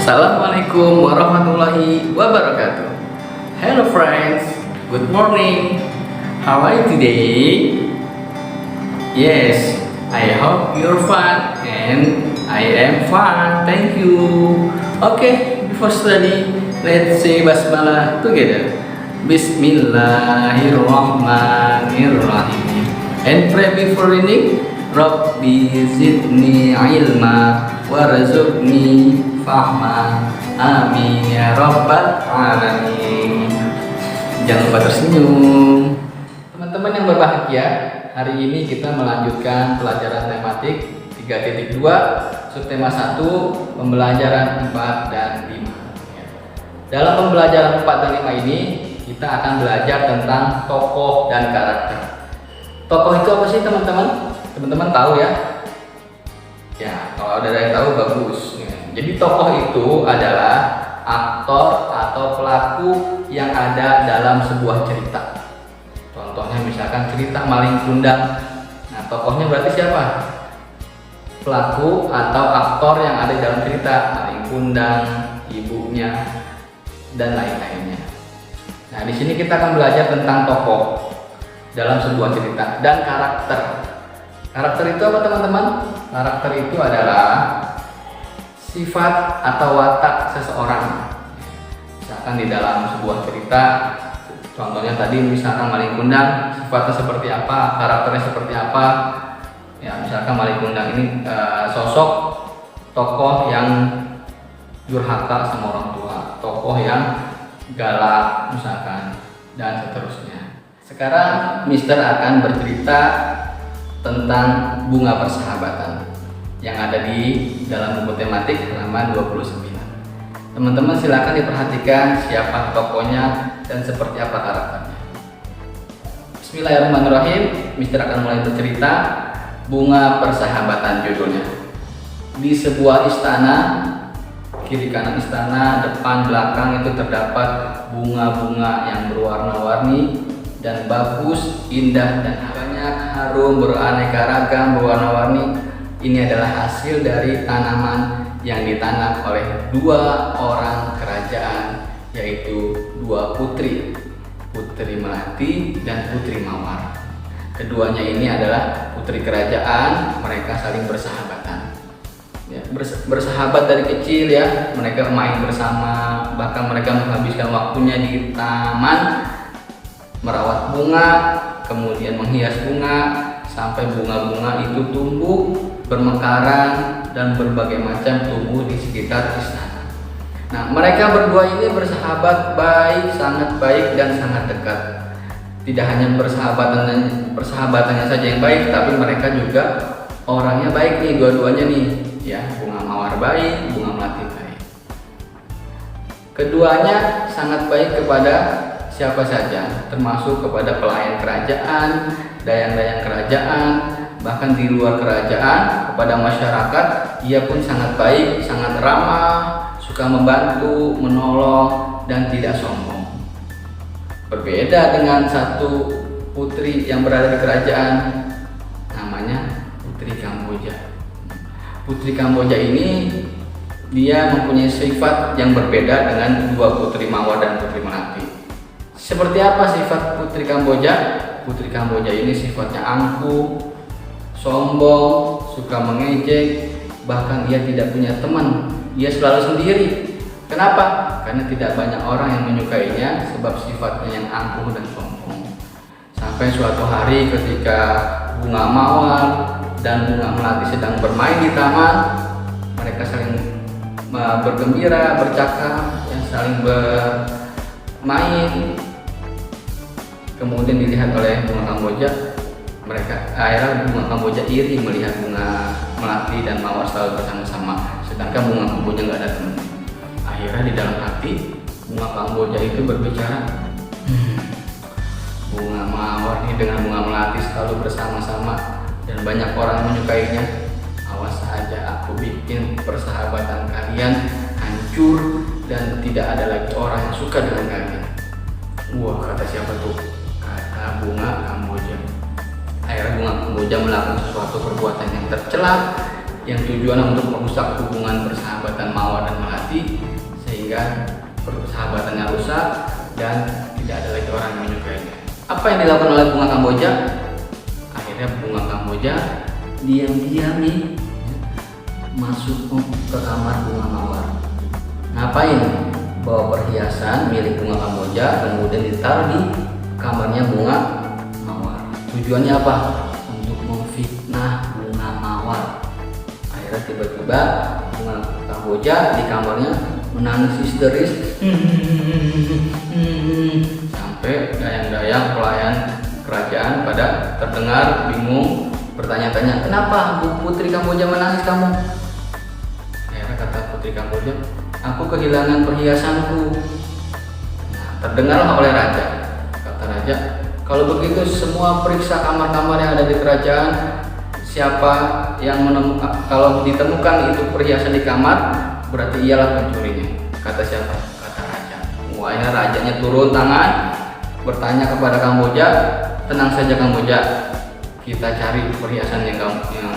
Assalamualaikum warahmatullahi wabarakatuh. Hello friends, good morning. How are you today? Yes, I hope you're fine and I am fine. Thank you. Okay, before study, let's say basmalah together. Bismillahirrahmanirrahim. And pray before reading. Rabbi zidni ilma warzuqni fahma. Amin ya rabbal alamin. Jangan lupa tersenyum. Teman-teman yang berbahagia, hari ini kita melanjutkan pelajaran tematik 3.2 subtema 1, pembelajaran 4 dan 5. Dalam pembelajaran 4 dan 5 ini kita akan belajar tentang tokoh dan karakter. Tokoh itu apa sih teman-teman? Teman-teman tahu ya? Ya, kalau ada yang tahu bagus. Jadi tokoh itu adalah aktor atau pelaku yang ada dalam sebuah cerita. Contohnya misalkan cerita Maling Kundang. Nah, tokohnya berarti siapa? Pelaku atau aktor yang ada dalam cerita Maling Kundang, ibunya, dan lain-lainnya. Nah, di sini kita akan belajar tentang tokoh dalam sebuah cerita dan karakter. Karakter itu apa teman-teman? Karakter itu adalah sifat atau watak seseorang. Misalkan di dalam sebuah cerita, contohnya tadi misalkan Maling Kundang, sifatnya seperti apa, karakternya seperti apa. Ya, misalkan Maling Kundang ini sosok tokoh yang durhaka sama orang tua, tokoh yang galak misalkan, dan seterusnya. Sekarang Mister akan bercerita tentang bunga persahabatan yang ada di dalam buku tematik halaman 29. Teman-teman silakan diperhatikan siapa tokohnya dan seperti apa karakternya. Bismillahirrahmanirrahim. Mister akan mulai bercerita. Bunga persahabatan judulnya. Di sebuah istana, kiri kanan istana, depan belakang itu terdapat bunga-bunga yang berwarna-warni dan bagus, indah dan banyak, harum, beraneka ragam, berwarna-warni. Ini adalah hasil dari tanaman yang ditanam oleh dua orang kerajaan, yaitu dua putri, Putri Melati dan Putri Mawar. Keduanya ini adalah putri kerajaan, mereka saling bersahabatan. Ya, bersahabat dari kecil ya, mereka main bersama, bahkan mereka menghabiskan waktunya di taman merawat bunga, kemudian menghias bunga sampai bunga-bunga itu tumbuh, bermekaran dan berbagai macam tumbuh di sekitar istana. Nah, mereka berdua ini bersahabat baik, sangat baik dan sangat dekat. Tidak hanya persahabatannya saja yang baik, tapi mereka juga orangnya baik nih, dua-duanya nih, ya, Bunga Mawar baik, Bunga Melati baik. Keduanya sangat baik kepada siapa saja, termasuk kepada pelayan kerajaan, dayang-dayang kerajaan, bahkan di luar kerajaan, kepada masyarakat. Ia pun sangat baik, sangat ramah, suka membantu, menolong, dan tidak sombong. Berbeda dengan satu putri yang berada di kerajaan, namanya Putri Kamboja. Putri Kamboja ini dia mempunyai sifat yang berbeda dengan dua Putri Mawar dan Putri Melati. Seperti apa sifat Putri Kamboja? Putri Kamboja ini sifatnya angkuh, sombong, suka mengejek, bahkan ia tidak punya teman, ia selalu sendiri. Kenapa? Karena tidak banyak orang yang menyukainya sebab sifatnya yang angkuh dan sombong. Sampai suatu hari ketika Bunga Mawar dan Bunga Melati sedang bermain di taman, mereka saling bergembira, bercakap, saling bermain. Kemudian dilihat oleh Bunga Kamboja, akhirnya Bunga Kamboja iri melihat Bunga Melati dan Mawar selalu bersama-sama, sedangkan Bunga Kamboja nggak ada teman. Akhirnya di dalam hati Bunga Kamboja itu berbicara, Bunga Mawar ini dengan Bunga Melati selalu bersama-sama dan banyak orang menyukainya. Awas saja, aku bikin persahabatan kalian hancur dan tidak ada lagi orang yang suka dengan kalian. Wah, kata siapa tuh? Kata Bunga Kamboja. Akhirnya Bunga Kamboja melakukan suatu perbuatan yang tercela, yang tujuan untuk merusak hubungan persahabatan Mawar dan Melati. sehingga persahabatannya rusak dan tidak ada lagi orang yang menyukainya. Apa yang dilakukan oleh bunga Kamboja? Akhirnya bunga Kamboja diam-diam nih masuk ke kamar bunga mawar. Ngapain? Bawa perhiasan milik bunga Kamboja kemudian ditaruh di kamarnya bunga mawar. Tujuannya apa? Untuk memfitnah bunga mawar. Akhirnya tiba-tiba bunga Kamboja di kamarnya menangis histeris sampai dayang-dayang pelayan kerajaan pada terdengar bingung bertanya-tanya, kenapa Bu Putri Kamboja menangis kamu? Akhirnya kata Putri Kamboja, aku kehilangan perhiasanku. Nah, terdengarlah oleh raja. Kata raja, kalau begitu semua periksa kamar-kamar yang ada di kerajaan, siapa yang menemukan, kalau ditemukan itu perhiasan di kamar, berarti ialah pencurinya. Kata siapa? Kata raja. Wah, ini rajanya turun tangan bertanya kepada Kamboja, tenang saja Kamboja, kita cari perhiasan yang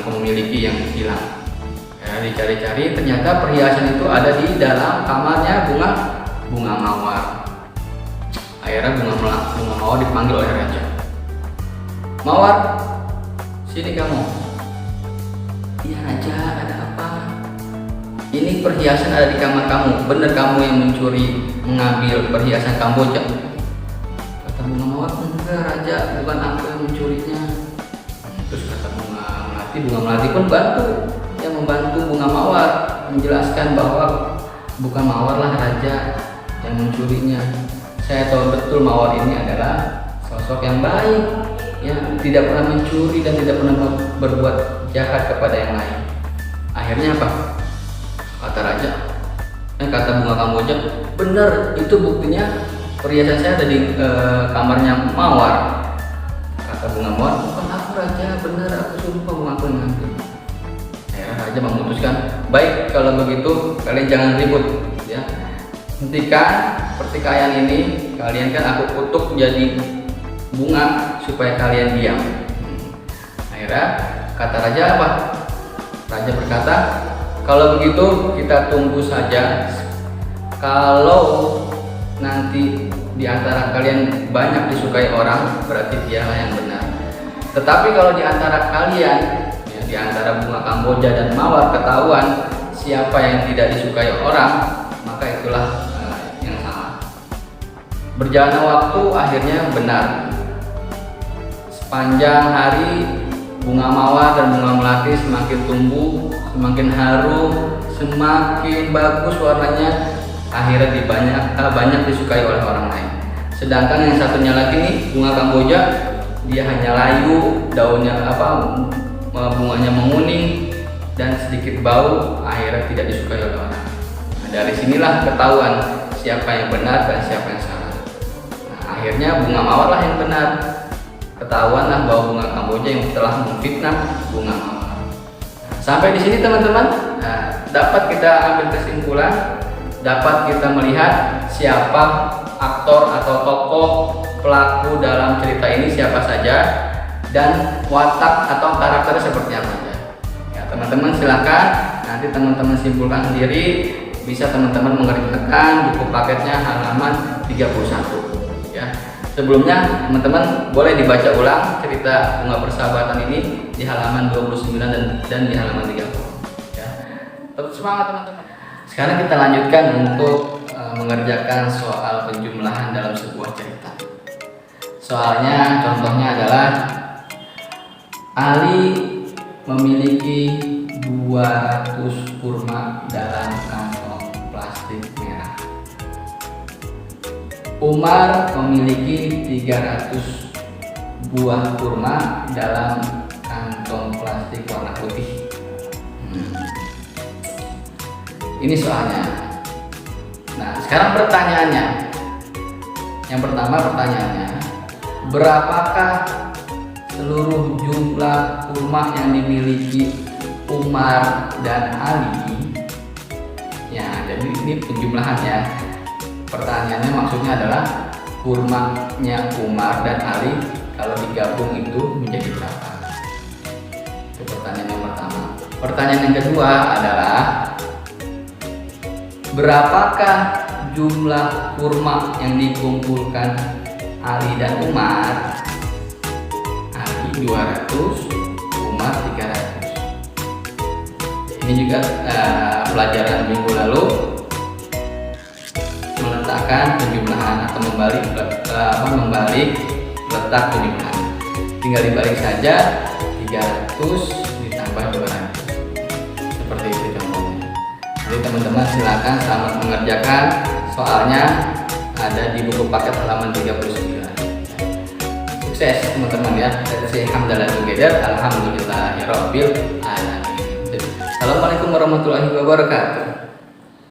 kamu miliki yang hilang. Ya, dicari-cari, ternyata perhiasan itu ada di dalam kamarnya bunga mawar. Akhirnya bunga mawar dipanggil oleh raja. Mawar, sini kamu. Iya raja, ada apa? Ini perhiasan ada di kamar kamu. Benar kamu yang mencuri, mengambil perhiasan Kamboja? Kata bunga mawar, enggak raja, bukan aku yang mencurinya. Terus kata bunga melati pun membantu bunga mawar menjelaskan bahwa bukan mawar lah raja yang mencurinya. Saya tahu betul mawar ini adalah sosok yang baik, ya, tidak pernah mencuri dan tidak pernah berbuat jahat kepada yang lain. Akhirnya apa? Kata raja, kata bunga Kamboja, benar, itu buktinya perhiasan saya ada di kamarnya mawar. Kata bunga mawar, bukan aku raja, benar, aku sumpah bunga aku yang ngambil. Akhirnya raja memutuskan, baik kalau begitu kalian jangan ribut, ya. Hentikan pertikaian ini, kalian kan aku kutuk jadi bunga supaya kalian diam. Akhirnya kata raja apa? Raja berkata, kalau begitu kita tunggu saja. Kalau nanti di antara kalian banyak disukai orang, berarti dialah yang benar. Tetapi kalau di antara kalian, ya, di antara bunga Kamboja dan mawar ketahuan siapa yang tidak disukai orang, maka itulah yang salah. Berjalannya waktu akhirnya benar. Sepanjang hari bunga mawar dan bunga melati semakin tumbuh, semakin harum, semakin bagus warnanya. Akhirnya banyak disukai oleh orang lain. Sedangkan yang satunya lagi nih, bunga Kamboja, dia hanya layu, daunnya bunganya menguning dan sedikit bau, akhirnya tidak disukai oleh orang. Nah, dari sinilah ketahuan siapa yang benar dan siapa yang salah. Nah, akhirnya bunga mawar lah yang benar. Ketahuanlah bahwa bunga Kamboja yang telah memfitnah bunga mawar. Sampai di sini teman-teman, dapat kita ambil kesimpulan, dapat kita melihat siapa aktor atau tokoh pelaku dalam cerita ini siapa saja dan watak atau karakternya seperti apa saja. Ya, teman-teman silakan nanti teman-teman simpulkan sendiri, bisa teman-teman mengerjakan buku paketnya halaman 31 ya. Sebelumnya teman-teman boleh dibaca ulang cerita bunga persahabatan ini di halaman 29 dan di halaman 30 ya. Tetap semangat teman-teman. Sekarang kita lanjutkan untuk mengerjakan soal penjumlahan dalam sebuah cerita. Soalnya contohnya adalah Ali memiliki 200 kurma dalam kantong plastik merah. Umar memiliki 300 buah kurma dalam kantong plastik warna putih. Ini soalnya. Nah, sekarang pertanyaannya. Yang pertama pertanyaannya, berapakah seluruh jumlah kurma yang dimiliki Umar dan Ali? Ya, jadi ini penjumlahannya. Pertanyaannya maksudnya adalah kurmanya Umar dan Ali kalau digabung itu menjadi berapa? Itu pertanyaan yang pertama. Pertanyaan yang kedua adalah Berapakah jumlah kurma yang dikumpulkan Ali dan Umar? Ali 200, Umar 300. Ini juga pelajaran minggu lalu, meletakkan penjumlahan atau membalik letak penjumlahan. Tinggal dibalik saja, 300 ditambah 200. Seperti itu contohnya. Jadi teman-teman silakan selamat mengerjakan. Soalnya ada di buku paket halaman 39. Sukses teman-teman ya. Let's say hamdalah together. Alhamdulillahirabbil alamin. Assalamualaikum warahmatullahi wabarakatuh.